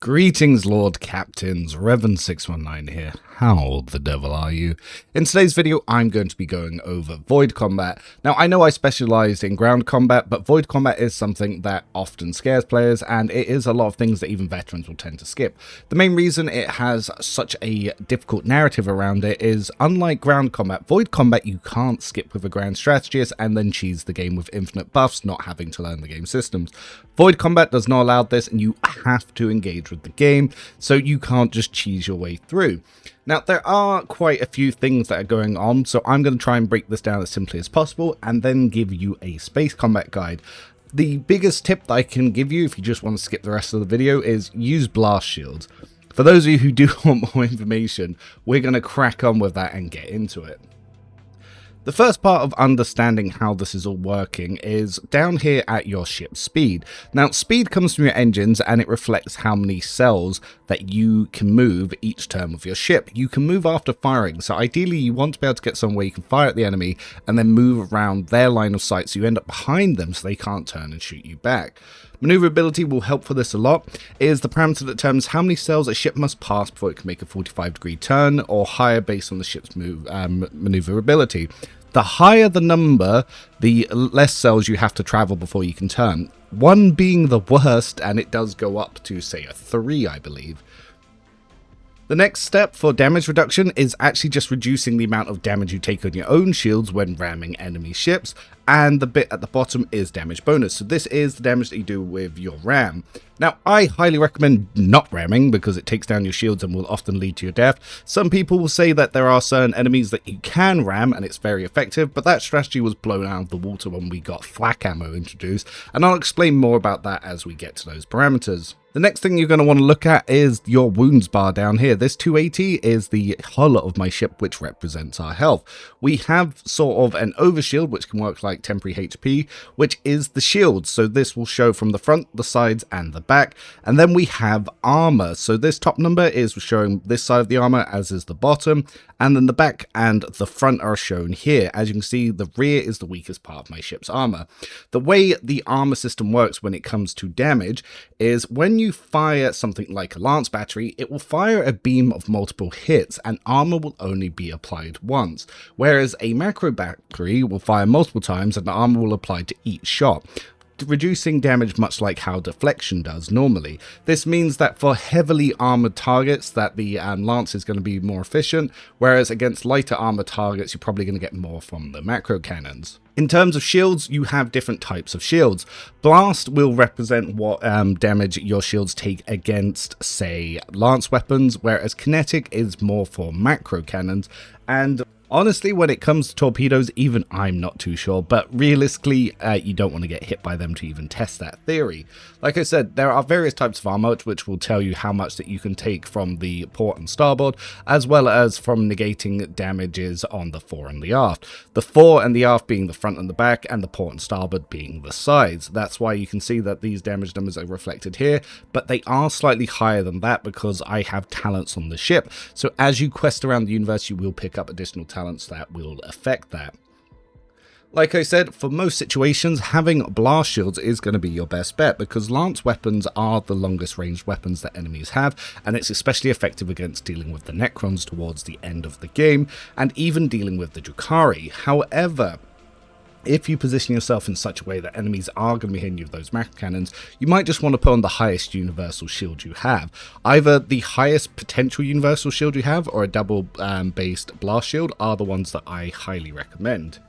Greetings, Lord Captains, Revan619 here. How the devil are you? In today's video, I'm going to be going over Void Combat. Now, I know I specialized in ground combat, but Void Combat is something that often scares players, and it is a lot of things that even veterans will tend to skip. The main reason it has such a difficult narrative around it is, unlike ground combat, Void Combat you can't skip with a grand strategist and then cheese the game with infinite buffs, not having to learn the game systems. Void Combat does not allow this, and you have to engage with the game, so you can't just cheese your way through. Now, there are quite a few things that are going on, so I'm going to try and break this down as simply as possible and then give you a space combat guide. The biggest tip that I can give you if you just want to skip the rest of the video is use blast shields. For those of you who do want more information, we're going to crack on with that and get into it. The first part of understanding how this is all working is down here at your ship speed. Now, speed comes from your engines and it reflects how many cells that you can move each turn of your ship. You can move after firing, so ideally you want to be able to get somewhere you can fire at the enemy and then move around their line of sight so you end up behind them so they can't turn and shoot you back. Maneuverability will help for this a lot. It is the parameter that determines how many cells a ship must pass before it can make a 45-degree turn, or higher based on the ship's maneuverability. The higher the number, the less cells you have to travel before you can turn. 1 being the worst, and it does go up to, say, a 3, I believe. The next step for damage reduction is actually just reducing the amount of damage you take on your own shields when ramming enemy ships, and the bit at the bottom is damage bonus. So this is the damage that you do with your ram. Now, I highly recommend not ramming because it takes down your shields and will often lead to your death. Some people will say that there are certain enemies that you can ram and it's very effective, but that strategy was blown out of the water when we got flak ammo introduced, and I'll explain more about that as we get to those parameters. The next thing you're going to want to look at is your wounds bar down here. This 280 is the hull of my ship, which represents our health. We have sort of an overshield, which can work like temporary HP, which is the shield. So this will show from the front, the sides, and the back. And then we have armor. So this top number is showing this side of the armor, as is the bottom. And then the back and the front are shown here. As you can see, the rear is the weakest part of my ship's armor. The way the armor system works when it comes to damage is when you fire something like a lance battery, it will fire a beam of multiple hits and armor will only be applied once, whereas a macro battery will fire multiple times and the armor will apply to each shot, reducing damage much like how deflection does normally. This means that for heavily armored targets that the lance is going to be more efficient, whereas against lighter armored targets you're probably going to get more from the macro cannons. In terms of shields, you have different types of shields. Blast will represent what damage your shields take against, say, lance weapons, whereas kinetic is more for macro cannons, and honestly, when it comes to torpedoes, even I'm not too sure, but realistically, you don't want to get hit by them to even test that theory. Like I said, there are various types of armor which will tell you how much that you can take from the port and starboard, as well as from negating damages on the fore and the aft. The fore and the aft being the front and the back, and the port and starboard being the sides. That's why you can see that these damage numbers are reflected here, but they are slightly higher than that because I have talents on the ship. So as you quest around the universe, you will pick up additional talents that will affect that. Like I said, for most situations, having blast shields is going to be your best bet because lance weapons are the longest ranged weapons that enemies have, and it's especially effective against dealing with the Necrons towards the end of the game, and even dealing with the Drukhari. However, if you position yourself in such a way that enemies are going to be hitting you with those macro cannons, you might just want to put on the highest universal shield you have. Either the highest potential universal shield you have or a double based blast shield are the ones that I highly recommend.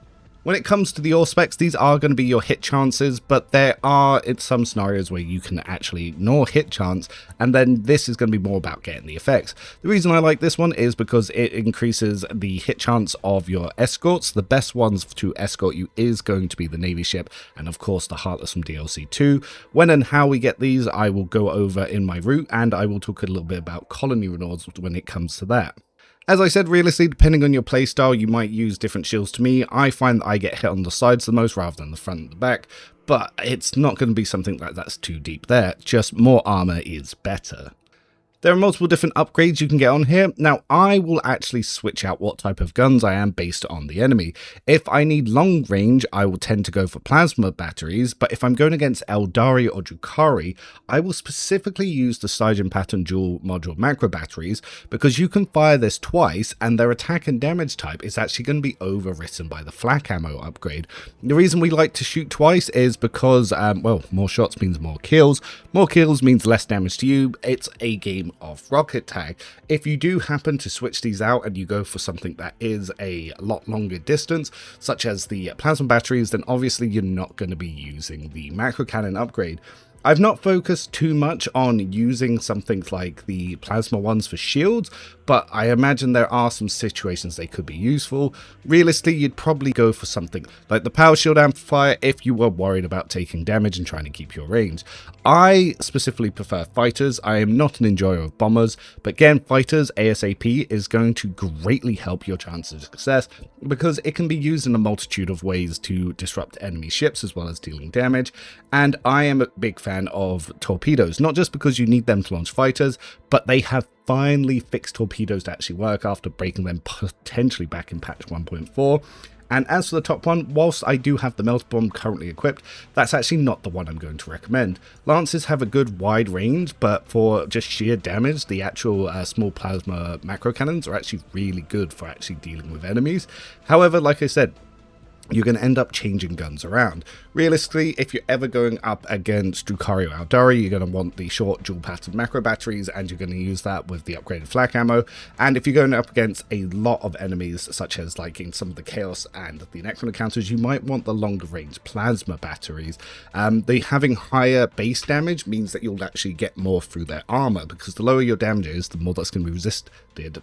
When it comes to the ore specs, these are going to be your hit chances, but there are some scenarios where you can actually ignore hit chance, and then this is going to be more about getting the effects. The reason I like this one is because it increases the hit chance of your escorts. The best ones to escort you is going to be the Navy ship, and of course the Heartless from DLC 2. When and how we get these, I will go over in my route, and I will talk a little bit about colony rewards when it comes to that. As I said, realistically, depending on your playstyle, you might use different shields to me. I find that I get hit on the sides the most rather than the front and the back, but it's not going to be something like that's too deep there. Just more armor is better. There are multiple different upgrades you can get on here. Now, I will actually switch out what type of guns I am based on the enemy. If I need long range, I will tend to go for plasma batteries, but if I'm going against Eldari or Drukhari, I will specifically use the Sergeant Pattern dual module macro batteries, because you can fire this twice and their attack and damage type is actually going to be overwritten by the Flak ammo upgrade. The reason we like to shoot twice is because, well, more shots means more kills means less damage to you. It's a game of rocket tag. If you do happen to switch these out and you go for something that is a lot longer distance, such as the plasma batteries, then obviously you're not going to be using the macro cannon upgrade. I've not focused too much on using something like the plasma ones for shields, but I imagine there are some situations they could be useful. Realistically, you'd probably go for something like the power shield amplifier if you were worried about taking damage and trying to keep your range. I specifically prefer fighters. I am not an enjoyer of bombers, but again, fighters ASAP is going to greatly help your chances of success, because it can be used in a multitude of ways to disrupt enemy ships as well as dealing damage. And I am a big fan of torpedoes, not just because you need them to launch fighters, but they have finally fixed torpedoes to actually work after breaking them potentially back in patch 1.4. And as for the top one, whilst I do have the Melter Bomb currently equipped, that's actually not the one I'm going to recommend. Lances have a good wide range, but for just sheer damage, the actual small plasma macro cannons are actually really good for actually dealing with enemies. However, like I said, you're going to end up changing guns around. Realistically, if you're ever going up against Drukhari or Eldari, you're going to want the short dual pattern macro batteries, and you're going to use that with the upgraded Flak ammo. And if you're going up against a lot of enemies, such as like in some of the Chaos and the Necron encounters, you might want the longer range plasma batteries. They having higher base damage means that you'll actually get more through their armor, because the lower your damage is, the more that's going to be resisted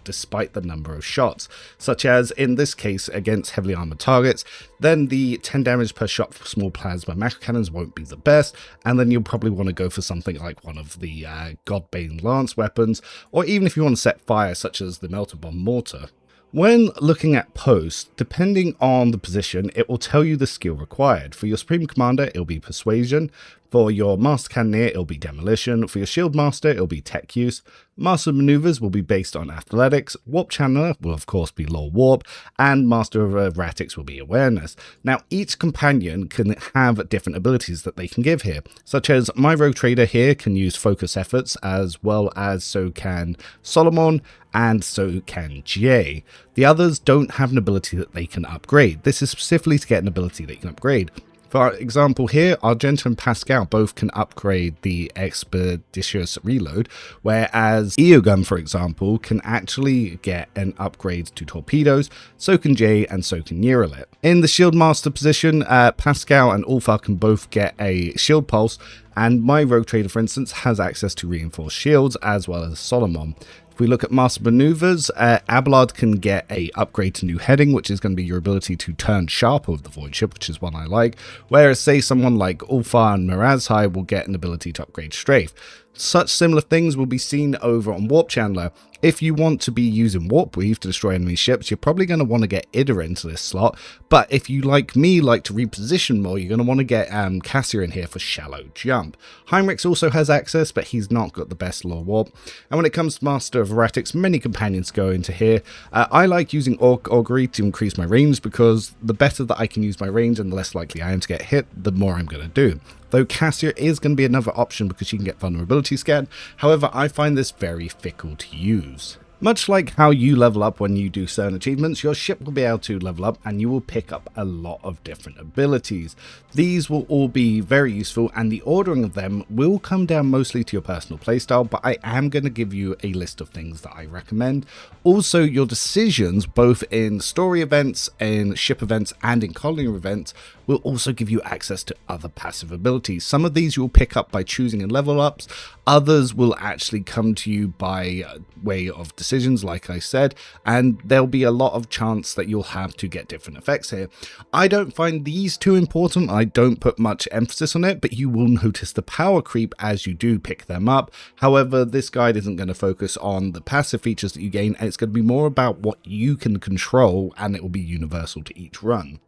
despite the number of shots. Such as in this case against heavily armored targets, then the 10 damage per shot for small plasma macro cannons won't be the best, and then you'll probably want to go for something like one of the Godbane lance weapons, or even if you want to set fire, such as the Melter Bomb mortar. When looking at posts, depending on the position, it will tell you the skill required. For your Supreme Commander, it'll be Persuasion. For your Master Cannoneer, it'll be Demolition. For your Shield Master, it'll be Tech Use. Master of Maneuvers will be based on Athletics. Warp Channeler will of course be Lore Warp. And Master of Erratics will be Awareness. Now, each companion can have different abilities that they can give here, such as my Rogue Trader here can use Focus Efforts, as well as so can Solomon, and so can Jay. The others don't have an ability that they can upgrade. This is specifically to get an ability that you can upgrade. For example here, Argenta and Pascal both can upgrade the Expeditious Reload, whereas Eogun, for example, can actually get an upgrade to Torpedoes, so can Jay and so can Neuralit. In the Shield Master position, Pascal and Ulfar can both get a Shield Pulse, and my Rogue Trader, for instance, has access to Reinforced Shields, as well as Solomon. If we look at Master Maneuvers, Abelard can get a upgrade to New Heading, which is going to be your ability to turn sharp over the Void Ship, which is one I like. Whereas, say, someone like Ulfar and Mirazhai will get an ability to upgrade Strafe. Such similar things will be seen over on Warp Channeler. If you want to be using Warp Weave to destroy enemy ships, you're probably going to want to get Ida into this slot. But if you, like me, like to reposition more, you're going to want to get Cassia in here for Shallow Jump. Heinrichs also has access, but he's not got the best Lore Warp. And when it comes to Master of Erratics, many companions go into here. I like using Augury to increase my range, because the better that I can use my range and the less likely I am to get hit, the more I'm going to do. Though Cassia is going to be another option because she can get vulnerability scan. However, I find this very fickle to use. Much like how you level up when you do certain achievements, your ship will be able to level up and you will pick up a lot of different abilities. These will all be very useful, and the ordering of them will come down mostly to your personal playstyle, but I am going to give you a list of things that I recommend. Also, your decisions, both in story events, in ship events, and in colony events, will also give you access to other passive abilities. Some of these you'll pick up by choosing in level ups, others will actually come to you by way of decisions, like I said, and there'll be a lot of chance that you'll have to get different effects here. I don't find these too important, I don't put much emphasis on it, but you will notice the power creep as you do pick them up. However, this guide isn't going to focus on the passive features that you gain, and it's going to be more about what you can control, and it will be universal to each run.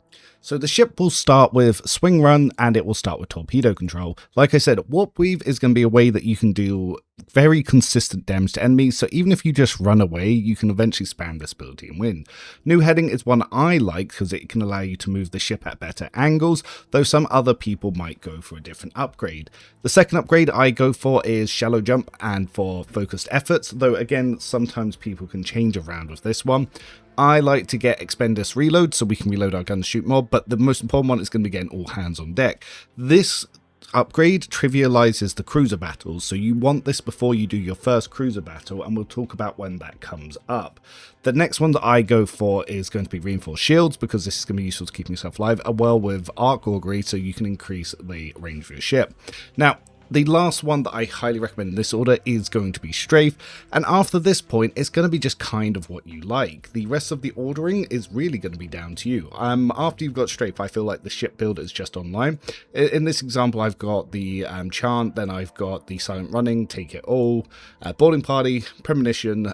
So the ship will start with swing run and it will start with torpedo control. Like I said, warp weave is going to be a way that you can do very consistent damage to enemies, so even if you just run away, you can eventually spam this ability and win. New heading is one I like because it can allow you to move the ship at better angles, though some other people might go for a different upgrade. The second upgrade I go for is shallow jump and for focused efforts, though again, sometimes people can change around with this one. I like to get Expendus reload so we can reload our gun to shoot more, but the most important one is going to be getting all hands on deck. This upgrade trivializes the cruiser battles, so you want this before you do your first cruiser battle, and we'll talk about when that comes up. The next one that I go for is going to be reinforced shields, because this is going to be useful to keep yourself alive, as well with arc augury, so you can increase the range of your ship. Now, the last one that I highly recommend in this order is going to be strafe, and after this point it's going to be just kind of what you like. The rest of the ordering is really going to be down to you. After you've got strafe, I feel like the ship build is just online. In this example I've got the chant, then I've got the silent running, take it all, boarding party, premonition,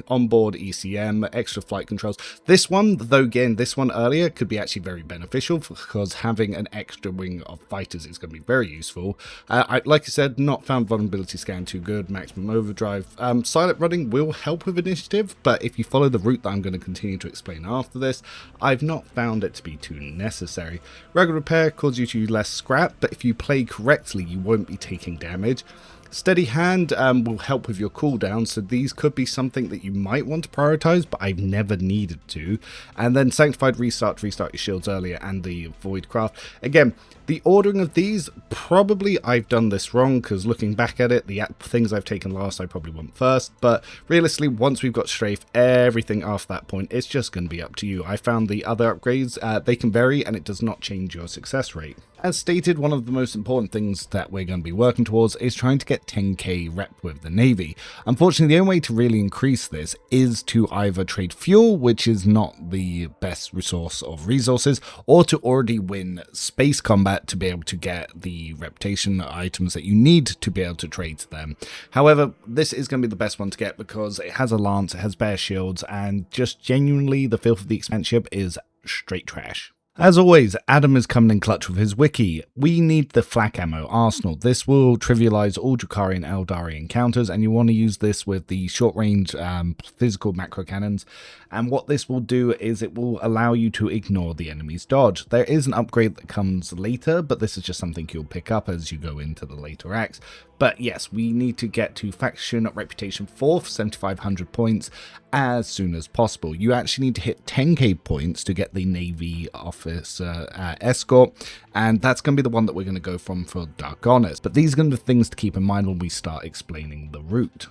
onboard ECM, extra flight controls. This one, though again, this one earlier could be actually very beneficial because having an extra wing of fighters is going to be very useful. Like I said, not found vulnerability scan too good, maximum overdrive. Silent running will help with initiative, but if you follow the route that I'm going to continue to explain after this, I've not found it to be too necessary. Rugged repair causes you to use less scrap, but if you play correctly, you won't be taking damage. Steady hand will help with your cooldown, so these could be something that you might want to prioritize, but I've never needed to. And then Sanctified restart to restart your shields earlier, and the Void Craft. Again, the ordering of these, probably I've done this wrong, because looking back at it, the things I've taken last I probably want first, but realistically, once we've got strafe, everything after that point, it's just going to be up to you. I found the other upgrades, they can vary, and it does not change your success rate. As stated, one of the most important things that we're going to be working towards is trying to get 10k rep with the Navy. Unfortunately, the only way to really increase this is to either trade fuel, which is not the best resource of resources, or to already win space combat to be able to get the reputation items that you need to be able to trade to them. However, this is going to be the best one to get because it has a lance, it has bear shields, and just genuinely the filth of the expense ship is straight trash. As always, Adam is coming in clutch with his wiki. We need the Flak ammo arsenal. This will trivialize all Drukhari and Eldari encounters, and you want to use this with the short range physical macro cannons. And what this will do is it will allow you to ignore the enemy's dodge. There is an upgrade that comes later, but this is just something you'll pick up as you go into the later acts. But yes, we need to get to faction reputation 4 for 7,500 points as soon as possible. You actually need to hit 10k points to get the Navy officer escort, and that's going to be the one that we're going to go from for Daronus. But these are going to be the things to keep in mind when we start explaining the route.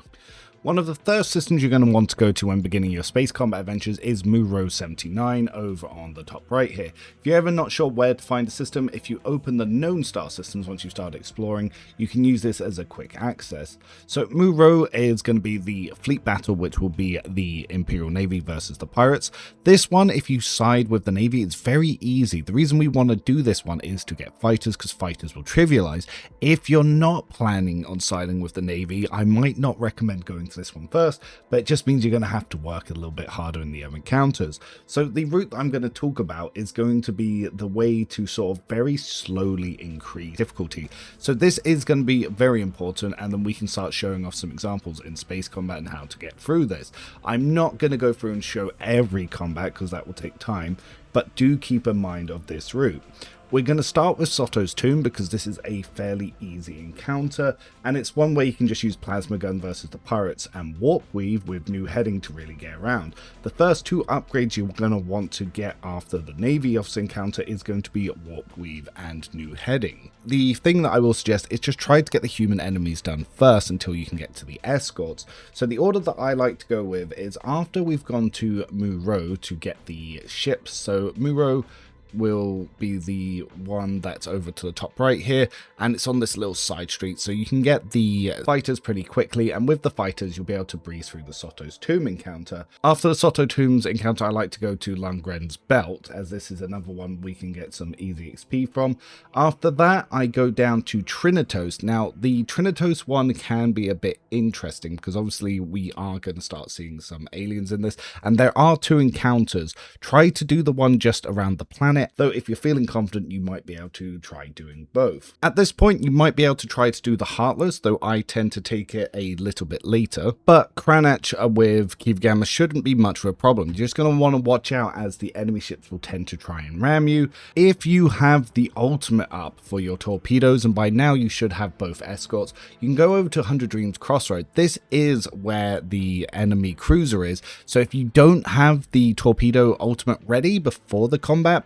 One of the first systems you're going to want to go to when beginning your space combat adventures is Muro 79 over on the top right here. If you're ever not sure where to find the system, if you open the known star systems once you start exploring, you can use this as a quick access. So Muro is going to be the fleet battle, which will be the Imperial Navy versus the pirates. This one, if you side with the Navy, it's very easy. The reason we want to do this one is to get fighters, because fighters will trivialize. If you're not planning on siding with the Navy, I might not recommend going to this one first, but it just means you're going to have to work a little bit harder in the encounters. So the route I'm going to talk about is going to be the way to sort of very slowly increase difficulty. So this is going to be very important, and then we can start showing off some examples in space combat and how to get through this. I'm not going to go through and show every combat because that will take time, but do keep in mind of this route. We're going to start with Sotto's tomb because this is a fairly easy encounter, and it's one where you can just use plasma gun versus the pirates and warp weave with new heading to really get around. The first two upgrades you're going to want to get after the Navy officer encounter is going to be warp weave and new heading. The thing that I will suggest is just try to get the human enemies done first until you can get to the escorts. So the order that I like to go with is after we've gone to Muro to get the ships. So Muro will be the one that's over to the top right here, and it's on this little side street, so you can get the fighters pretty quickly, and with the fighters you'll be able to breeze through the Sotto's tomb encounter. After the Sotto tombs encounter, I like to go to Langrenn's belt, as this is another one we can get some easy XP from. After that I go down to Trinnitos. Now the Trinnitos one can be a bit interesting because obviously we are going to start seeing some aliens in this, and there are two encounters. Try to do the one just around the planet, it, though if you're feeling confident, you might be able to try doing both. At this point, you might be able to try to do the Heartless, though I tend to take it a little bit later, but Cranach with Kiev Gamma shouldn't be much of a problem. You're just going to want to watch out as the enemy ships will tend to try and ram you. If you have the ultimate up for your torpedoes, and by now you should have both escorts, you can go over to 100 Dreams Crossroad. This is where the enemy cruiser is, so if you don't have the torpedo ultimate ready before the combat,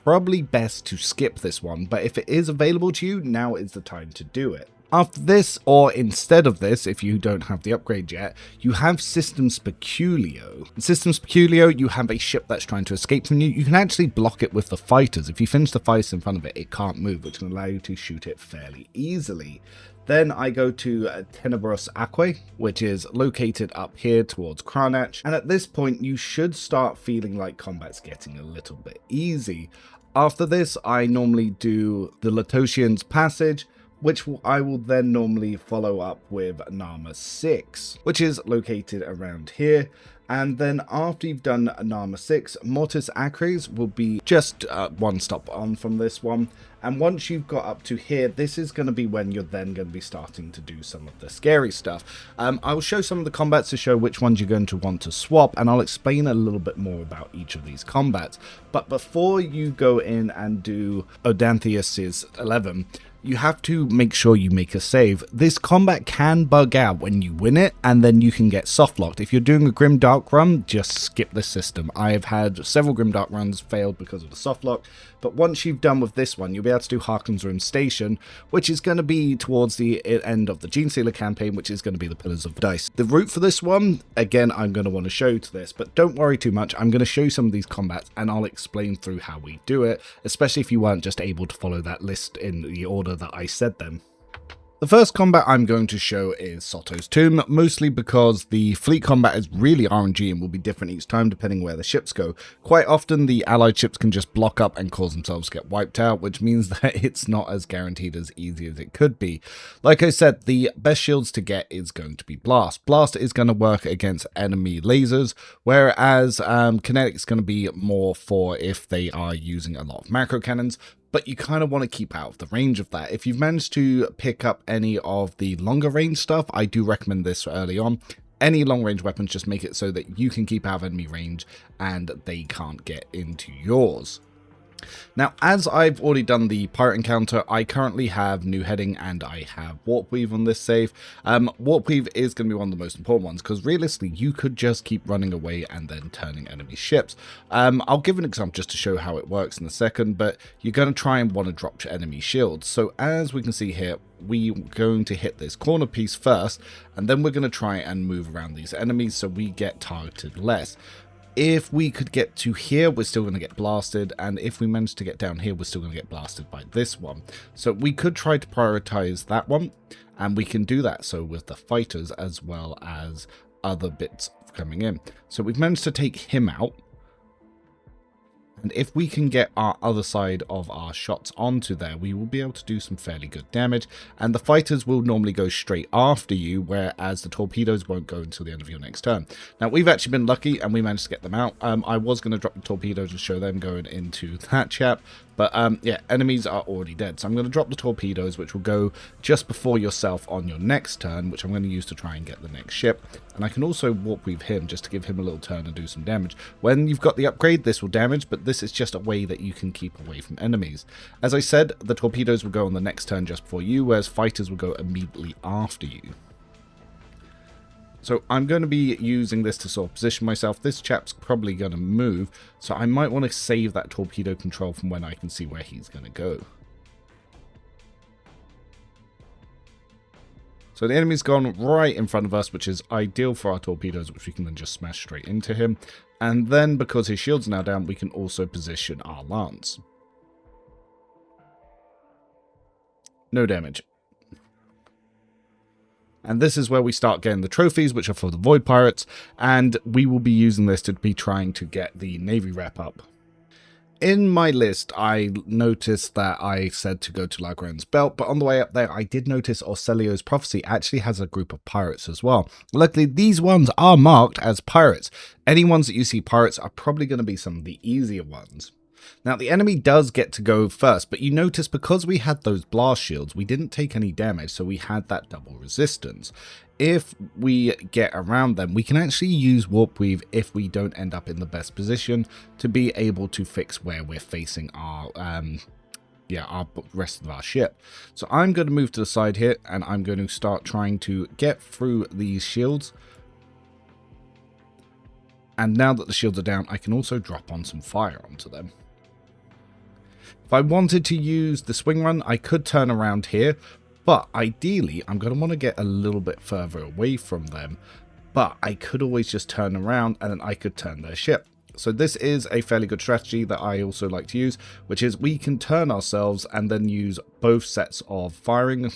probably best to skip this one, but if it is available to you, now is the time to do it. After this, or instead of this, if you don't have the upgrade yet, you have Systems Peculio. In Systems Peculio, you have a ship that's trying to escape from you. You can actually block it with the fighters. If you finish the fighters in front of it, it can't move, which can allow you to shoot it fairly easily. Then I go to Tenebros Aquae, which is located up here towards Cranach, and at this point you should start feeling like combat's getting a little bit easy. After this, I normally do the Latosian's Passage, which I will then normally follow up with Nama 6, which is located around here. And then after you've done Nama 6, Mortis Acres will be just one stop on from this one. And once you've got up to here, this is going to be when you're then going to be starting to do some of the scary stuff. I will show some of the combats to show which ones you're going to want to swap, and I'll explain a little bit more about each of these combats. But before you go in and do Odanthius's 11, you have to make sure you make a save. This combat can bug out when you win it, and then you can get softlocked. If you're doing a Grim Dark run, just skip this system. I have had several Grim Dark runs failed because of the softlock, but once you've done with this one, you'll be able to do Harkon's Room Station, which is going to be towards the end of the Genestealer campaign, which is going to be the Pillars of Verdice. The route for this one, again, I'm going to want to show to this, but don't worry too much. I'm going to show you some of these combats, and I'll explain through how we do it, especially if you weren't just able to follow that list in the order that I said them. The first combat I'm going to show is Sotto's Tomb, mostly because the fleet combat is really RNG and will be different each time depending where the ships go. Quite often the allied ships can just block up and cause themselves to get wiped out, which means that it's not as guaranteed as easy as it could be. Like I said, the best shields to get is going to be Blast. Blast is going to work against enemy lasers, whereas Kinetic is going to be more for if they are using a lot of macro cannons. But you kind of want to keep out of the range of that. If you've managed to pick up any of the longer range stuff, I do recommend this early on. Any long range weapons, just make it so that you can keep out of enemy range and they can't get into yours. Now, as I've already done the pirate encounter, I currently have New Heading and I have Warp Weave on this save. Warp Weave is going to be one of the most important ones because realistically you could just keep running away and then turning enemy ships. I'll give an example just to show how it works in a second, but you're going to try and want to drop enemy shields. So as we can see here, we're going to hit this corner piece first, and then we're going to try and move around these enemies so we get targeted less. If we could get to here, we're still going to get blasted, and if we manage to get down here, we're still going to get blasted by this one. So we could try to prioritize that one, and we can do that so with the fighters as well as other bits coming in. So we've managed to take him out. And if we can get our other side of our shots onto there, we will be able to do some fairly good damage. And the fighters will normally go straight after you, whereas the torpedoes won't go until the end of your next turn. Now, we've actually been lucky and we managed to get them out. I was going to drop the torpedoes to show them going into that chap. But yeah, enemies are already dead. So I'm going to drop the torpedoes, which will go just before yourself on your next turn, which I'm going to use to try and get the next ship. And I can also Warp Weave him just to give him a little turn and do some damage. When you've got the upgrade, this will damage, but this is just a way that you can keep away from enemies. As I said, the torpedoes will go on the next turn just before you, whereas fighters will go immediately after you. So I'm going to be using this to sort of position myself. This chap's probably going to move, so I might want to save that torpedo control from when I can see where he's going to go. So the enemy's gone right in front of us, which is ideal for our torpedoes, which we can then just smash straight into him. And then, because his shield's now down, we can also position our lance. No damage. And this is where we start getting the trophies, which are for the Void Pirates, and we will be using this to be trying to get the Navy wrap up. In my list, I noticed that I said to go to Langrenn's belt, but on the way up there, I did notice Orsellio's prophecy actually has a group of pirates as well. Luckily, these ones are marked as pirates. Any ones that you see pirates are probably going to be some of the easier ones. Now, the enemy does get to go first, but you notice because we had those blast shields, we didn't take any damage, so we had that double resistance. If we get around them, we can actually use Warp Weave if we don't end up in the best position to be able to fix where we're facing our rest of our ship. So I'm going to move to the side here, and I'm going to start trying to get through these shields. And now that the shields are down, I can also drop on some fire onto them. If I wanted to use the swing run, I could turn around here, but ideally I'm going to want to get a little bit further away from them. But I could always just turn around and then I could turn their ship. So this is a fairly good strategy that I also like to use, which is we can turn ourselves and then use both sets of firing.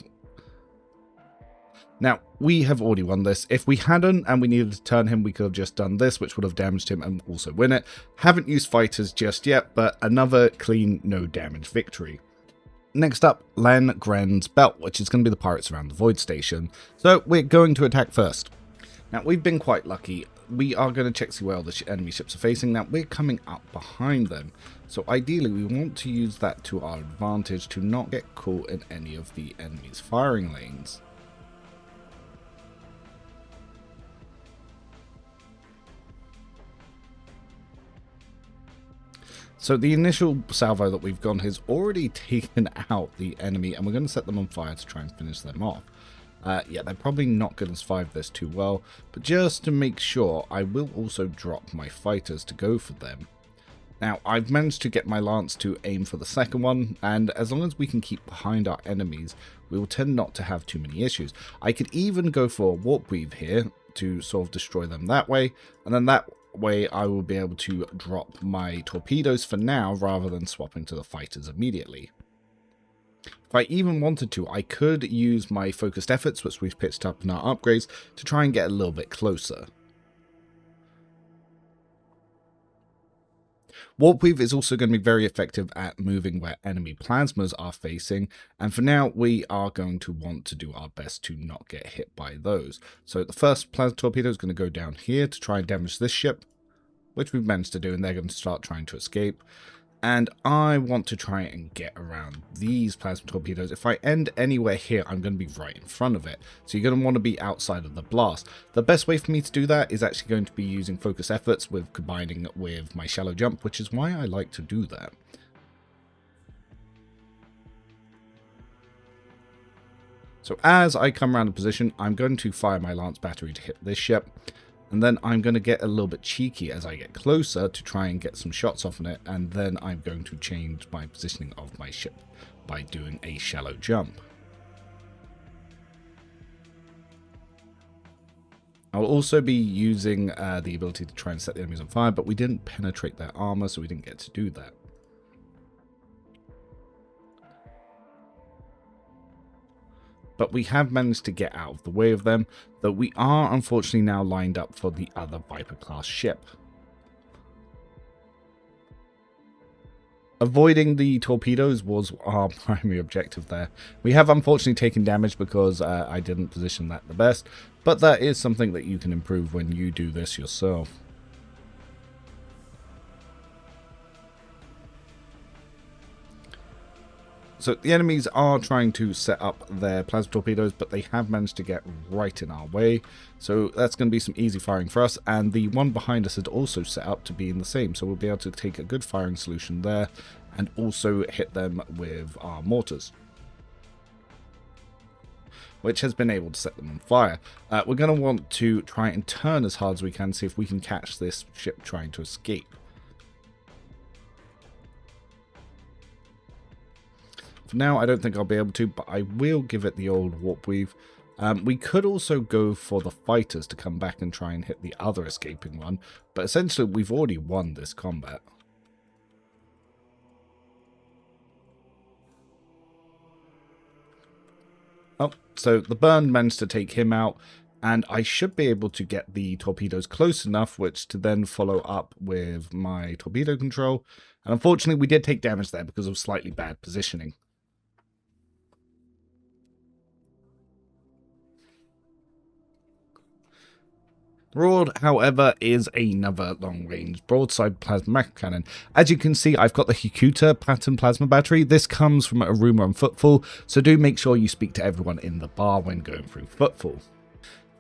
Now, we have already won this. If we hadn't and we needed to turn him, we could have just done this, which would have damaged him and also win it. Haven't used fighters just yet, but another clean, no damage victory. Next up, Langrenn's belt, which is going to be the pirates around the Void Station. So we're going to attack first. Now, we've been quite lucky. We are going to check see where all the enemy ships are facing. Now, we're coming up behind them. So ideally, we want to use that to our advantage to not get caught in any of the enemy's firing lanes. So the initial salvo that we've gone has already taken out the enemy, and we're going to set them on fire to try and finish them off. Yeah, they're probably not going to survive this too well, but just to make sure, I will also drop my fighters to go for them. Now, I've managed to get my lance to aim for the second one, and as long as we can keep behind our enemies, we will tend not to have too many issues. I could even go for a warp weave here to sort of destroy them that way, and then that way I will be able to drop my torpedoes for now rather than swapping to the fighters immediately. If I even wanted to, I could use my focused efforts, which we've pitched up in our upgrades, to try and get a little bit closer. Warp Weave is also going to be very effective at moving where enemy plasmas are facing, and for now we are going to want to do our best to not get hit by those. So the first plasma torpedo is going to go down here to try and damage this ship, which we've managed to do, and they're going to start trying to escape. And I want to try and get around these plasma torpedoes. If I end anywhere here, I'm going to be right in front of it. So you're going to want to be outside of the blast. The best way for me to do that is actually going to be using focus efforts with combining with my shallow jump, which is why I like to do that. So as I come around the position, I'm going to fire my lance battery to hit this ship. And then I'm going to get a little bit cheeky as I get closer to try and get some shots off on it. And then I'm going to change my positioning of my ship by doing a shallow jump. I'll also be using the ability to try and set the enemies on fire, but we didn't penetrate their armor, so we didn't get to do that. But we have managed to get out of the way of them, though we are unfortunately now lined up for the other Viper-class ship. Avoiding the torpedoes was our primary objective there. We have unfortunately taken damage because I didn't position that the best, but that is something that you can improve when you do this yourself. So the enemies are trying to set up their plasma torpedoes, but they have managed to get right in our way. So that's going to be some easy firing for us. And the one behind us had also set up to be in the same. So we'll be able to take a good firing solution there and also hit them with our mortars, which has been able to set them on fire. We're going to want to try and turn as hard as we can, see if we can catch this ship trying to escape. For now, I don't think I'll be able to, but I will give it the old warp weave. We could also go for the fighters to come back and try and hit the other escaping one, but essentially we've already won this combat. Oh, so the burn managed to take him out, and I should be able to get the torpedoes close enough, which to then follow up with my torpedo control. And unfortunately, we did take damage there because of slightly bad positioning. Broad, however, is another long-range broadside plasma macro cannon. As you can see, I've got the Hikuta pattern plasma battery. This comes from a rumor on Footfall, so do make sure you speak to everyone in the bar when going through Footfall.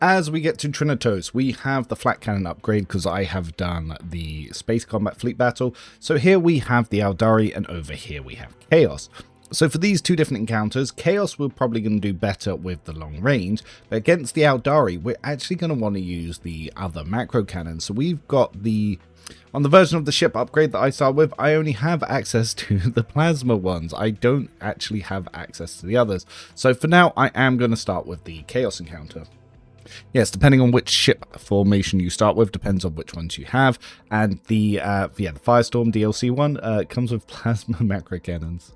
As we get to Trinitos, we have the Flak cannon upgrade because I have done the space combat fleet battle. So here we have the Aeldari, and over here we have Chaos. So for these two different encounters, Chaos we're probably going to do better with the long range, but against the Aeldari, we're actually going to want to use the other macro cannon. So we've got on the version of the ship upgrade that I start with, I only have access to the plasma ones. I don't actually have access to the others. So for now, I am going to start with the Chaos encounter. Yes, depending on which ship formation you start with, depends on which ones you have. And the Firestorm DLC one comes with plasma macro cannons.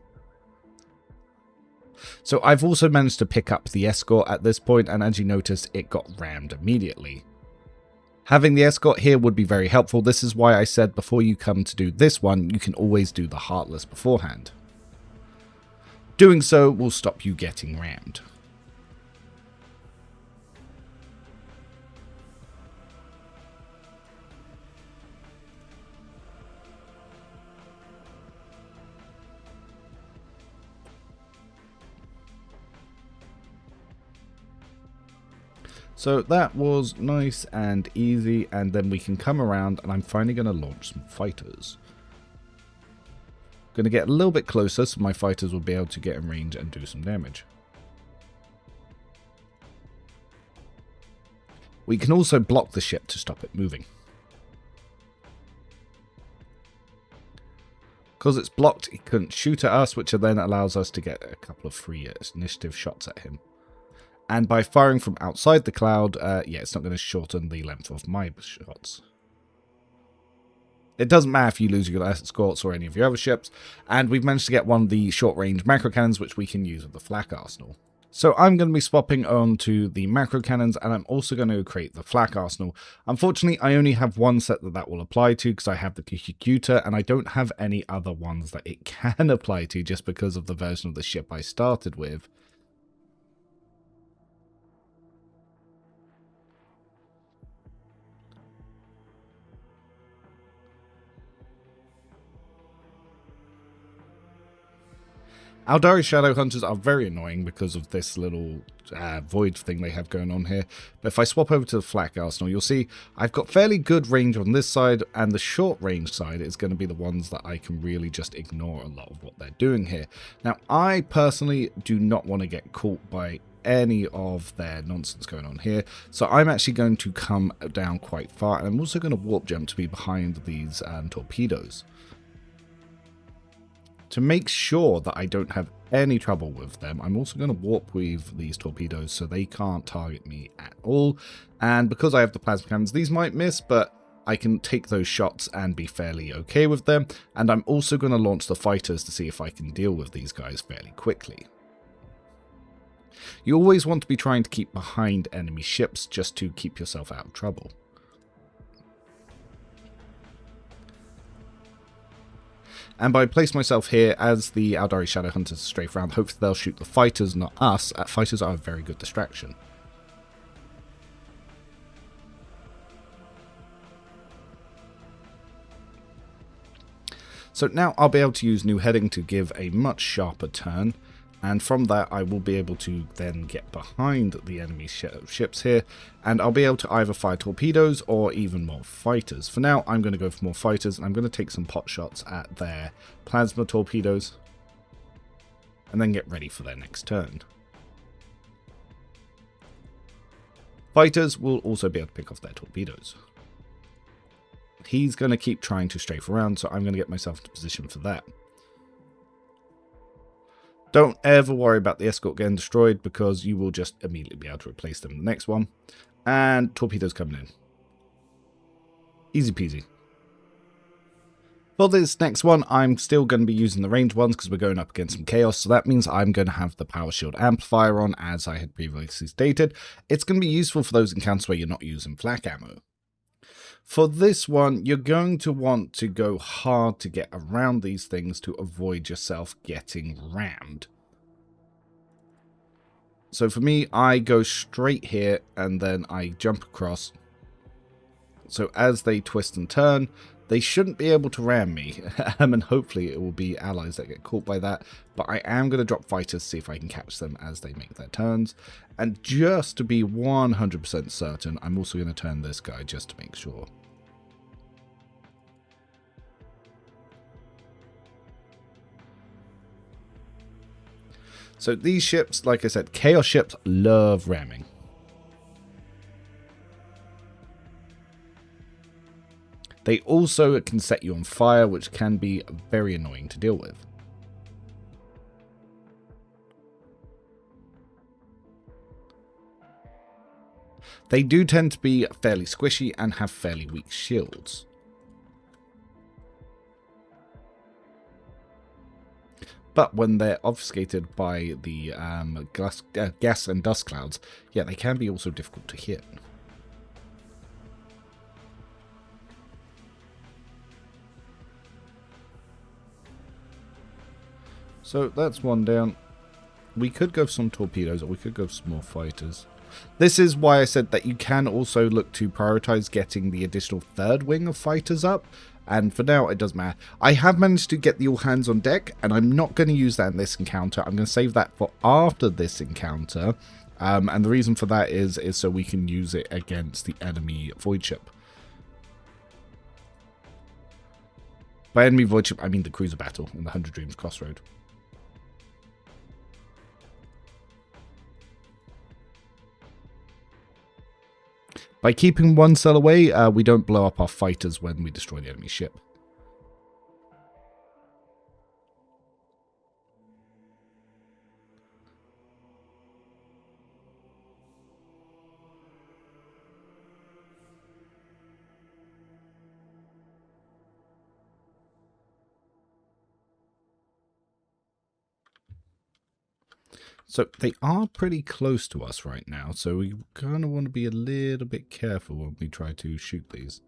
So I've also managed to pick up the escort at this point, and as you noticed, it got rammed immediately. Having the escort here would be very helpful. This is why I said before you come to do this one, you can always do the Heartless beforehand. Doing so will stop you getting rammed. So that was nice and easy, and then we can come around and I'm finally going to launch some fighters. Going to get a little bit closer so my fighters will be able to get in range and do some damage. We can also block the ship to stop it moving. Because it's blocked, it couldn't shoot at us, which then allows us to get a couple of free initiative shots at him. And by firing from outside the cloud, it's not going to shorten the length of my shots. It doesn't matter if you lose your escorts or any of your other ships. And we've managed to get one of the short-range macro cannons, which we can use with the Flak arsenal. So I'm going to be swapping on to the macro cannons, and I'm also going to create the Flak arsenal. Unfortunately, I only have one set that will apply to, because I have the Hikuta, and I don't have any other ones that it can apply to, just because of the version of the ship I started with. Aeldari Shadow Hunters are very annoying because of this little void thing they have going on here. But if I swap over to the Flak Arsenal, you'll see I've got fairly good range on this side, and the short range side is going to be the ones that I can really just ignore a lot of what they're doing here. Now, I personally do not want to get caught by any of their nonsense going on here, so I'm actually going to come down quite far, and I'm also going to warp jump to be behind these torpedoes. To make sure that I don't have any trouble with them, I'm also going to warp weave these torpedoes so they can't target me at all. And because I have the plasma cannons, these might miss, but I can take those shots and be fairly okay with them. And I'm also going to launch the fighters to see if I can deal with these guys fairly quickly. You always want to be trying to keep behind enemy ships just to keep yourself out of trouble. And by place myself here as the Aeldari Shadow Hunters strafe around, hopefully they'll shoot the fighters, not us. Fighters are a very good distraction. So now I'll be able to use new heading to give a much sharper turn. And from that, I will be able to then get behind the enemy ships here, and I'll be able to either fire torpedoes or even more fighters. For now, I'm going to go for more fighters, and I'm going to take some pot shots at their plasma torpedoes, and then get ready for their next turn. Fighters will also be able to pick off their torpedoes. He's going to keep trying to strafe around, so I'm going to get myself into position for that. Don't ever worry about the escort getting destroyed, because you will just immediately be able to replace them in the next one. And torpedoes coming in. Easy peasy. For this next one, I'm still going to be using the ranged ones because we're going up against some chaos. So that means I'm going to have the power shield amplifier on, as I had previously stated. It's going to be useful for those encounters where you're not using flak ammo. For this one, you're going to want to go hard to get around these things to avoid yourself getting rammed. So for me, I go straight here and then I jump across So as they twist and turn, they shouldn't be able to ram me, and hopefully it will be allies that get caught by that, but I am going to drop fighters to see if I can catch them as they make their turns, and just to be 100% certain, I'm also going to turn this guy just to make sure. So these ships, like I said, Chaos ships love ramming. They also can set you on fire, which can be very annoying to deal with. They do tend to be fairly squishy and have fairly weak shields. But when they're obfuscated by the gas and dust clouds, yeah, they can be also difficult to hit. So that's one down. We could go for some torpedoes, or we could go for some more fighters. This is why I said that you can also look to prioritize getting the additional third wing of fighters up. And for now, it doesn't matter. I have managed to get the all hands on deck, and I'm not going to use that in this encounter. I'm going to save that for after this encounter. And the reason for that is so we can use it against the enemy void ship. By enemy void ship, I mean the cruiser battle in the 100 Dreams Crossroad. By keeping one cell away, we don't blow up our fighters when we destroy the enemy ship. So they are pretty close to us right now, so we kind of want to be a little bit careful when we try to shoot these.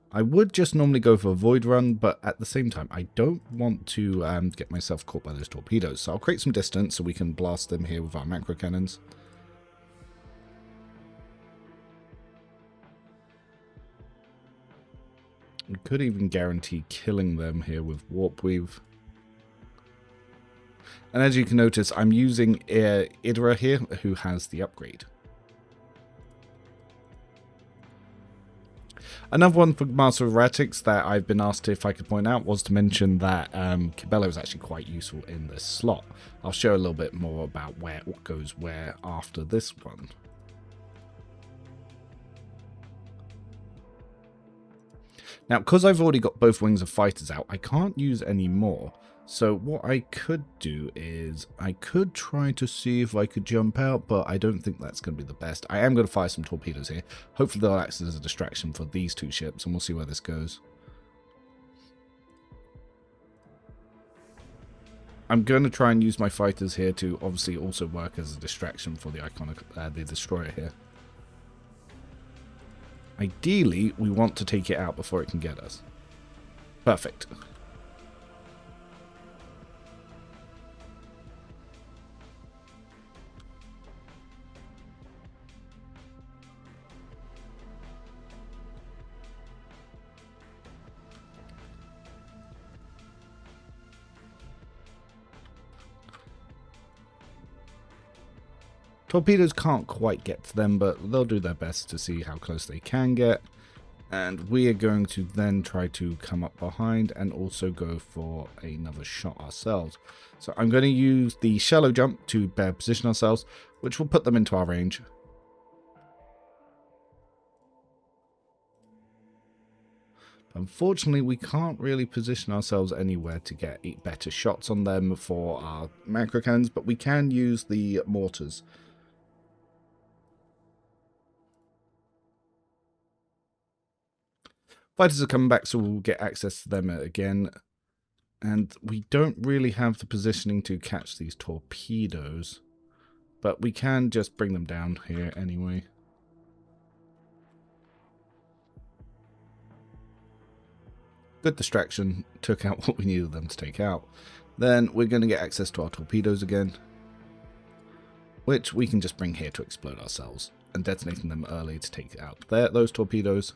I would just normally go for a void run, but at the same time, I don't want to get myself caught by those torpedoes. So I'll create some distance so we can blast them here with our macro cannons. We could even guarantee killing them here with Warp Weave. And as you can notice, I'm using Idra here, who has the upgrade. Another one for Master of Erratics that I've been asked if I could point out was to mention that Cabello is actually quite useful in this slot. I'll show a little bit more about what goes where after this one. Now, because I've already got both wings of fighters out, I can't use any more. So what I could do is I could try to see if I could jump out, but I don't think that's going to be the best. I am going to fire some torpedoes here. Hopefully they'll act as a distraction for these two ships, and we'll see where this goes. I'm going to try and use my fighters here to obviously also work as a distraction for the iconic the destroyer here. Ideally, we want to take it out before it can get us. Perfect. Torpedoes can't quite get to them, but they'll do their best to see how close they can get. And we are going to then try to come up behind and also go for another shot ourselves. So I'm going to use the shallow jump to better position ourselves, which will put them into our range. Unfortunately, we can't really position ourselves anywhere to get better shots on them for our macro cannons, but we can use the mortars. Fighters are coming back, so we'll get access to them again. And we don't really have the positioning to catch these torpedoes, but we can just bring them down here anyway. Good distraction, took out what we needed them to take out. Then we're going to get access to our torpedoes again. which we can just bring here to explode ourselves, and detonating them early to take out those torpedoes.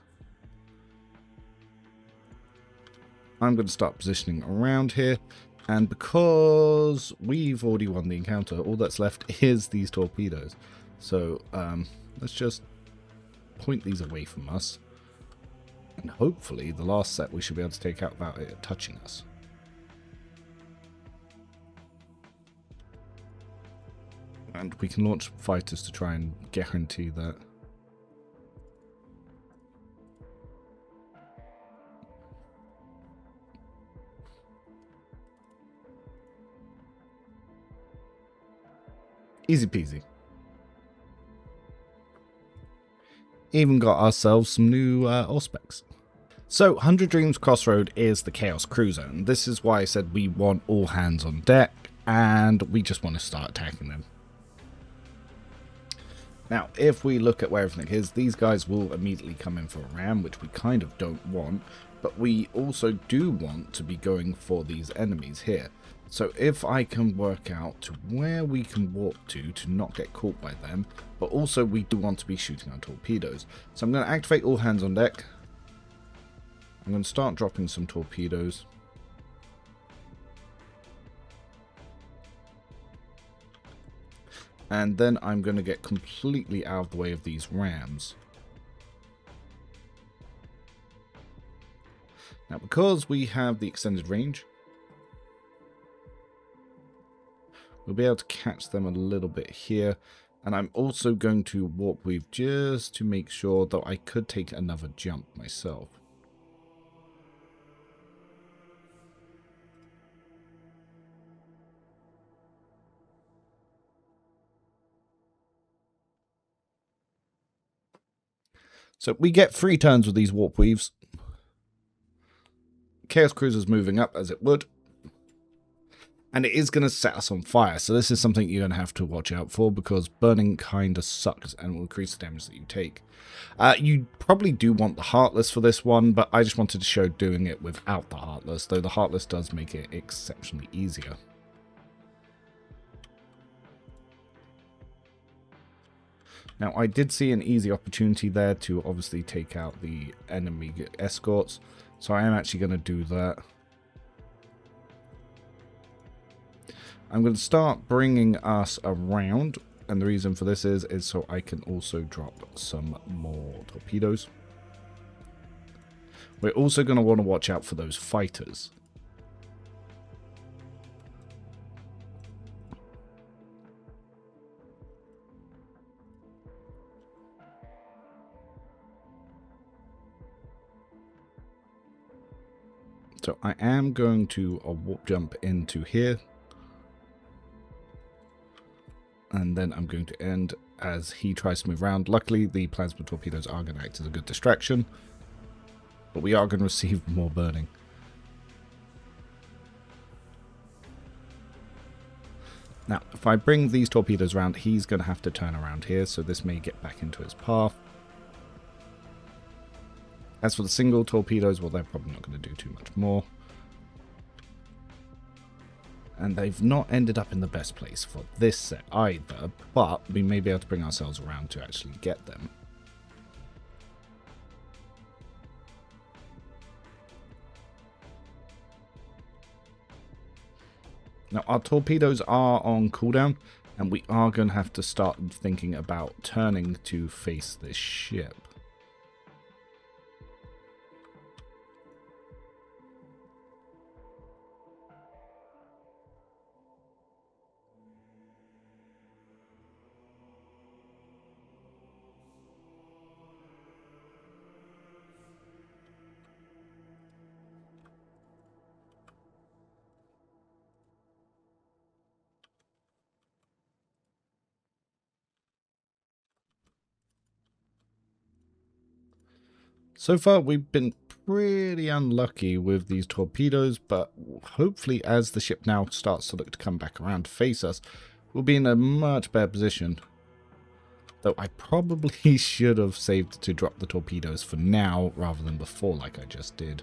I'm going to start positioning around here, and because we've already won the encounter, all that's left is these torpedoes. So let's just point these away from us, and hopefully the last set we should be able to take out without it touching us. And we can launch fighters to try and guarantee that. Easy peasy. Even got ourselves some new Auspecs. So 100 Dreams Crossroad is the Chaos Cruiser, and this is why I said we want all hands on deck, and we just want to start attacking them. Now, if we look at where everything is, these guys will immediately come in for a ram, which we kind of don't want, but we also do want to be going for these enemies here. So if I can work out to where we can warp to not get caught by them, but also we do want to be shooting our torpedoes. So I'm going to activate all hands on deck. I'm going to start dropping some torpedoes. And then I'm going to get completely out of the way of these rams. Now, because we have the extended range, we'll be able to catch them a little bit here. And I'm also going to warp weave just to make sure that I could take another jump myself. So we get 3 turns with these warp weaves. Chaos Cruiser's moving up as it would. And it is going to set us on fire. So this is something you're going to have to watch out for, because burning kind of sucks and will increase the damage that you take. You probably do want the Heartless for this one, but I just wanted to show doing it without the Heartless, though the Heartless does make it exceptionally easier. Now, I did see an easy opportunity there to obviously take out the enemy escorts, so I am actually going to do that. I'm going to start bringing us around, and the reason for this is so I can also drop some more torpedoes. We're also going to want to watch out for those fighters. So I am going to warp jump into here. And then I'm going to end as he tries to move around. Luckily, the plasma torpedoes are going to act as a good distraction. But we are going to receive more burning. Now, if I bring these torpedoes around, he's going to have to turn around here. So this may get back into his path. As for the single torpedoes, well, they're probably not going to do too much more. And they've not ended up in the best place for this set either, but we may be able to bring ourselves around to actually get them. Now, our torpedoes are on cooldown, and we are going to have to start thinking about turning to face this ship. So far, we've been pretty unlucky with these torpedoes, but hopefully as the ship now starts to look to come back around to face us, we'll be in a much better position. Though I probably should have saved to drop the torpedoes for now rather than before like I just did.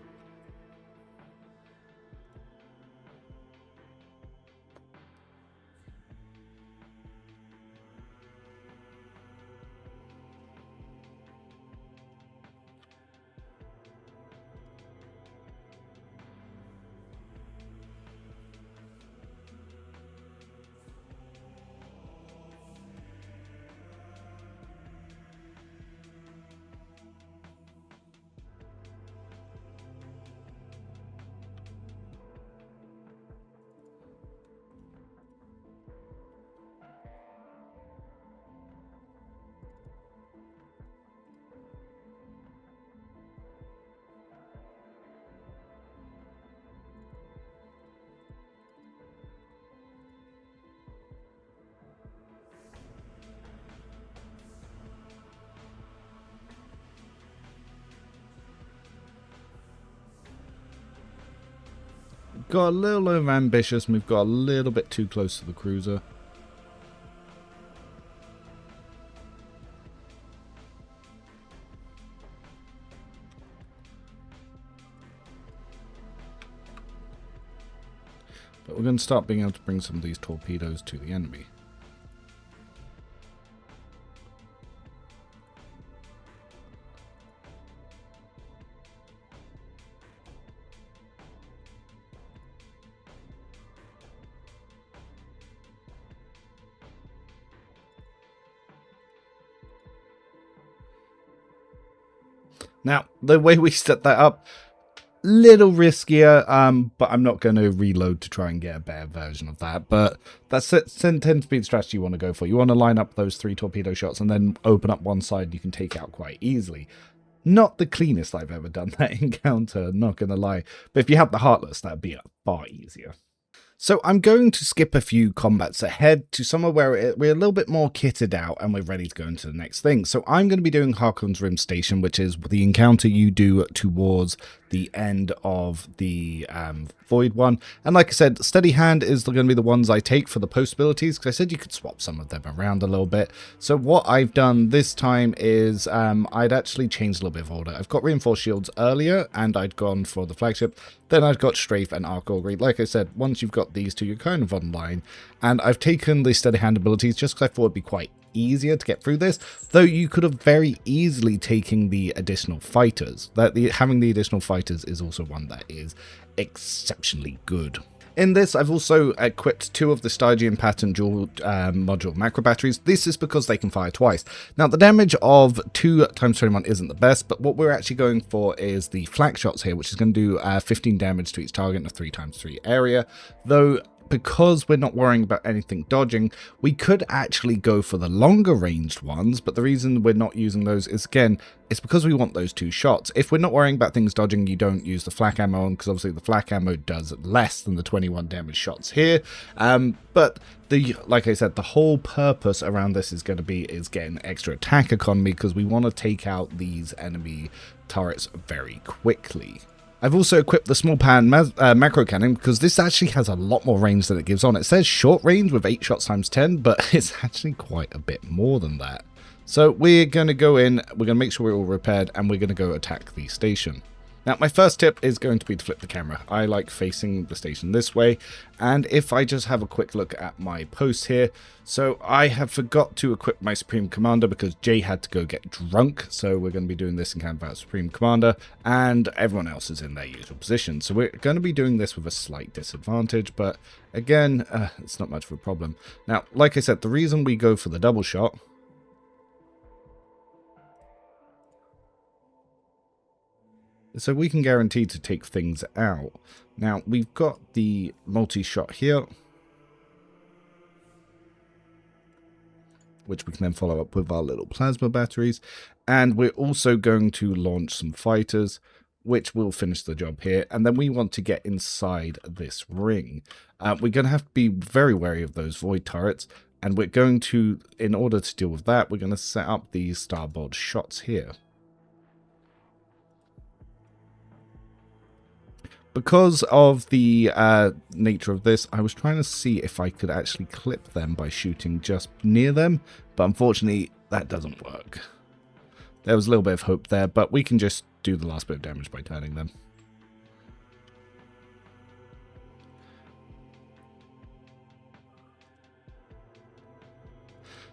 got a little over ambitious and we've got a little bit too close to the cruiser. But we're going to start being able to bring some of these torpedoes to the enemy. Now, the way we set that up, little riskier, but I'm not going to reload to try and get a better version of that. But that tends to be the strategy you want to go for. You want to line up those 3 torpedo shots and then open up one side you can take out quite easily. Not the cleanest I've ever done that encounter, not going to lie. But if you have the Heartless, that would be far easier. So I'm going to skip a few combats ahead to somewhere where we're a little bit more kitted out and we're ready to go into the next thing. So I'm going to be doing Harkon's Rim Station, which is the encounter you do towards the end of the Void one. And like I said, Steady Hand is going to be the ones I take for the post abilities, because I said you could swap some of them around a little bit. So what I've done this time is I'd actually changed a little bit of order. I've got Reinforced Shields earlier, and I'd gone for the Flagship. Then I've got Strafe and Arc Augury. Like I said, once you've got these two, you're kind of online. And I've taken the Steady Hand abilities just because I thought it'd be quite easier to get through this, though you could have very easily taken the additional fighters. Having the additional fighters is also one that is exceptionally good. In this, I've also equipped 2 of the Stygian pattern dual module macro batteries. This is because they can fire twice. Now, the damage of 2 times 21 isn't the best, but what we're actually going for is the Flak shots here, which is going to do 15 damage to each target in a 3x3 area, though because we're not worrying about anything dodging, we could actually go for the longer ranged ones, but the reason we're not using those is, again, it's because we want those 2 shots. If we're not worrying about things dodging, you don't use the flak ammo on, because obviously the flak ammo does less than the 21 damage shots here. But like I said, the whole purpose around this is going to be getting extra attack economy, because we want to take out these enemy turrets very quickly. I've also equipped the small pan macro cannon, because this actually has a lot more range than it gives on. It says short range with 8 shots times 10, but it's actually quite a bit more than that. So we're going to go in, we're going to make sure we're all repaired, and we're going to go attack the station. Now, my first tip is going to be to flip the camera. I like facing the station this way, and if I just have a quick look at my post here, so I have forgot to equip my Supreme Commander because Jay had to go get drunk, so we're going to be doing this in combat Supreme Commander, and everyone else is in their usual position. So we're going to be doing this with a slight disadvantage, but again, it's not much of a problem. Now, like I said, the reason we go for the double shot so we can guarantee to take things out. Now, we've got the multi-shot here, which we can then follow up with our little plasma batteries. And we're also going to launch some fighters, which will finish the job here. And then we want to get inside this ring. We're going to have to be very wary of those void turrets. And we're going to, in order to deal with that, we're going to set up these starboard shots here. Because of the nature of this, I was trying to see if I could actually clip them by shooting just near them, but unfortunately that doesn't work. There was a little bit of hope there, but we can just do the last bit of damage by turning them.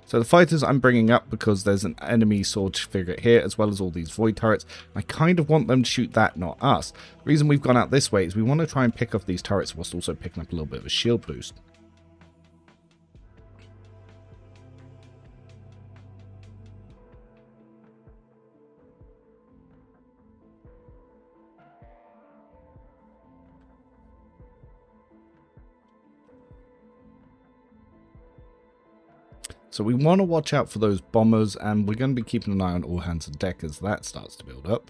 So the fighters I'm bringing up because there's an enemy sword frigate here, as well as all these void turrets. I kind of want them to shoot that, not us. The reason we've gone out this way is we want to try and pick off these turrets whilst also picking up a little bit of a shield boost. So we want to watch out for those bombers, and we're going to be keeping an eye on all hands on deck as that starts to build up.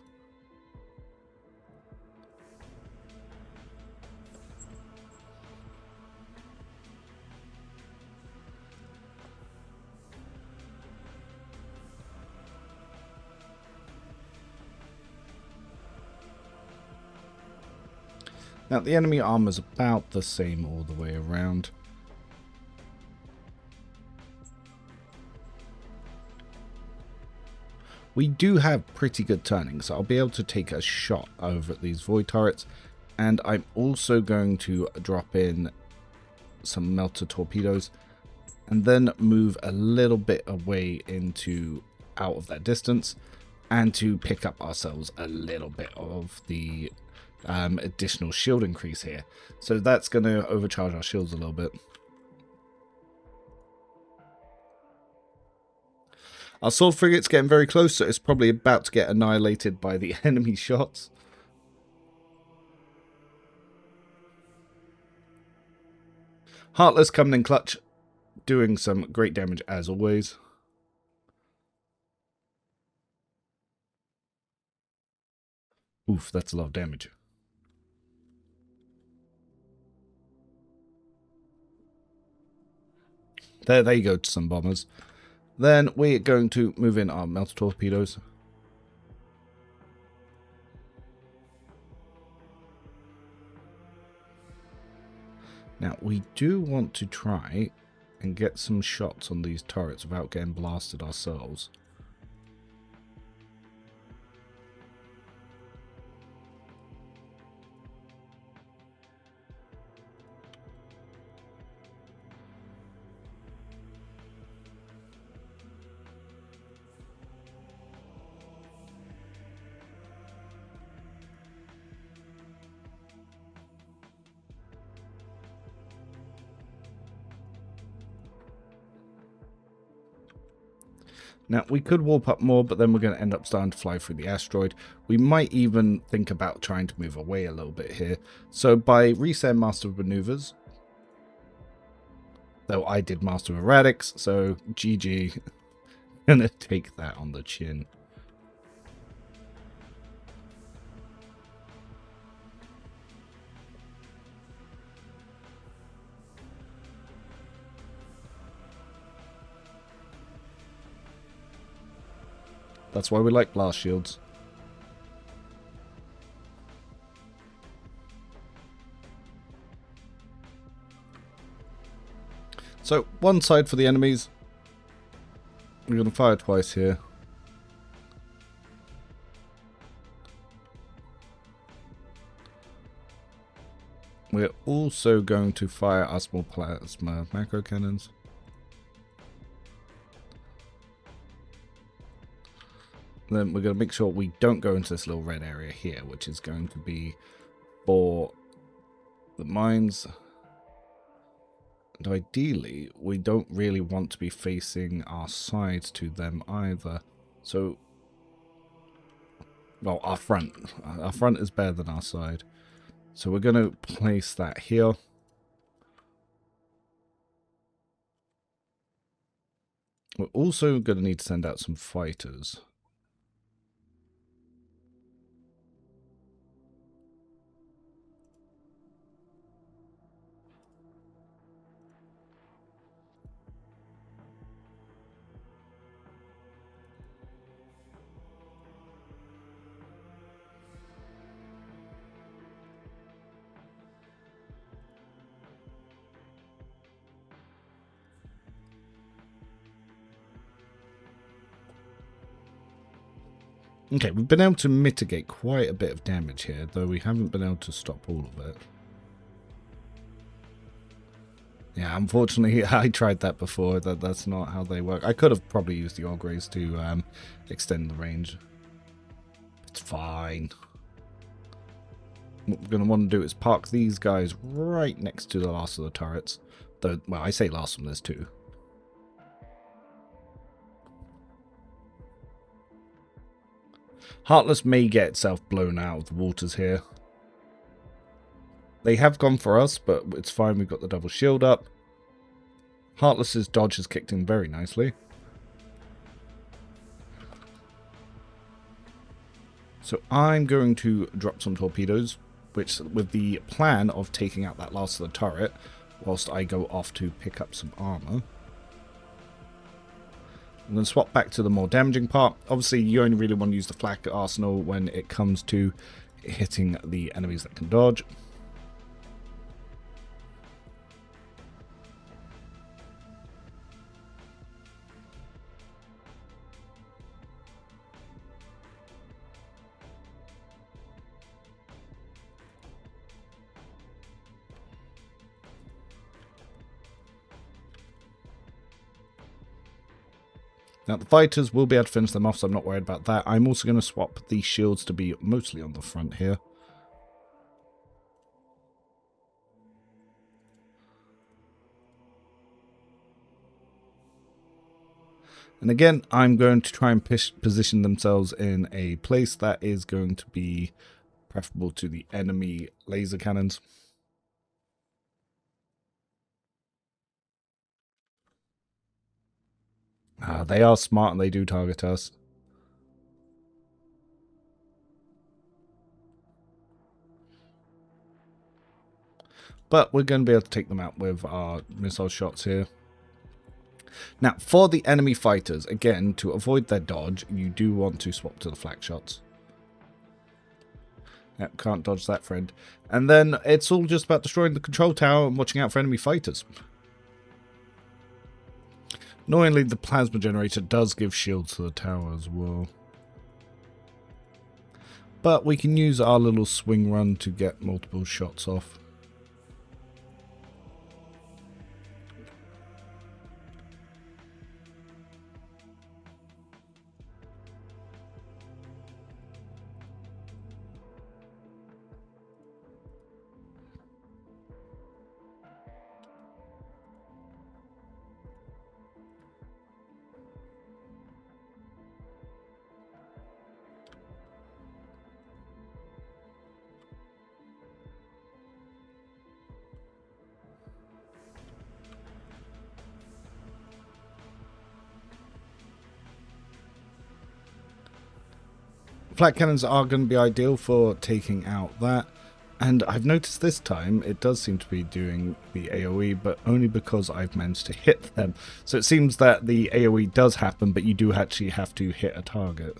Now, the enemy armor's about the same all the way around. We do have pretty good turning, so I'll be able to take a shot over at these void turrets. And I'm also going to drop in some melter torpedoes and then move a little bit away into out of that distance, and to pick up ourselves a little bit of the additional shield increase here. So that's going to overcharge our shields a little bit. Our sword frigate's getting very close, so it's probably about to get annihilated by the enemy shots. Heartless coming in clutch, doing some great damage as always. Oof, that's a lot of damage. There you go, to some bombers. Then we're going to move in our melter torpedoes. Now, we do want to try and get some shots on these turrets without getting blasted ourselves. Now, we could warp up more, but then we're going to end up starting to fly through the asteroid. We might even think about trying to move away a little bit here. So by resetting Master of Maneuvers, though I did Master of Erratics, so GG, gonna take that on the chin. That's why we like blast shields. So, one side for the enemies. We're going to fire twice here. We're also going to fire our small plasma macro cannons. Then we're going to make sure we don't go into this little red area here, which is going to be for the mines. And ideally, we don't really want to be facing our sides to them either. So, well, our front. Our front is better than our side. So we're going to place that here. We're also going to need to send out some fighters. Okay, we've been able to mitigate quite a bit of damage here, though we haven't been able to stop all of it. Yeah, unfortunately, I tried that before. That's not how they work. I could have probably used the Auguries to extend the range. It's fine. What we're going to want to do is park these guys right next to the last of the turrets. Though, well, I say last one, there's two. Heartless may get itself blown out of the waters here. They have gone for us, but it's fine. We've got the double shield up. Heartless's dodge has kicked in very nicely. So I'm going to drop some torpedoes, which with the plan of taking out that last of the turret, whilst I go off to pick up some armor. I'm going to swap back to the more damaging part. Obviously, you only really want to use the Flak arsenal when it comes to hitting the enemies that can dodge. Now, the fighters will be able to finish them off, so I'm not worried about that. I'm also going to swap the shields to be mostly on the front here. And again, I'm going to try and position themselves in a place that is going to be preferable to the enemy laser cannons. They are smart and they do target us. But we're going to be able to take them out with our missile shots here. Now, for the enemy fighters, again, to avoid their dodge, you do want to swap to the flak shots. Yep, can't dodge that, friend. And then it's all just about destroying the control tower and watching out for enemy fighters. Annoyingly, the plasma generator does give shields to the tower as well. But we can use our little swing run to get multiple shots off. Flak cannons are going to be ideal for taking out that, and I've noticed this time it does seem to be doing the AoE, but only because I've managed to hit them. So it seems that the AoE does happen, but you do actually have to hit a target.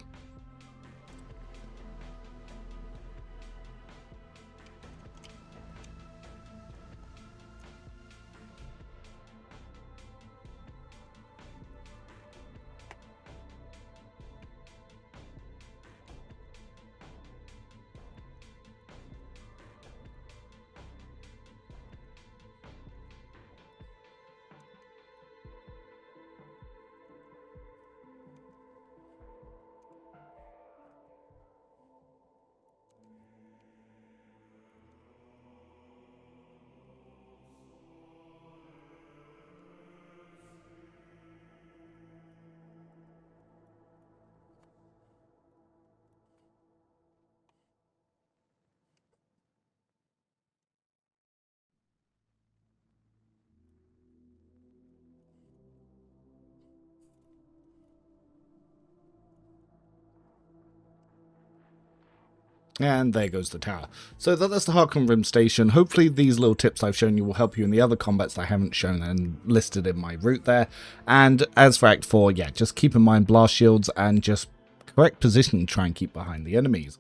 And there goes the tower. So that's the Harkon Rim Station. Hopefully these little tips I've shown you will help you in the other combats that I haven't shown and listed in my route there. And as for Act 4, yeah, just keep in mind blast shields and just correct position and try and keep behind the enemies.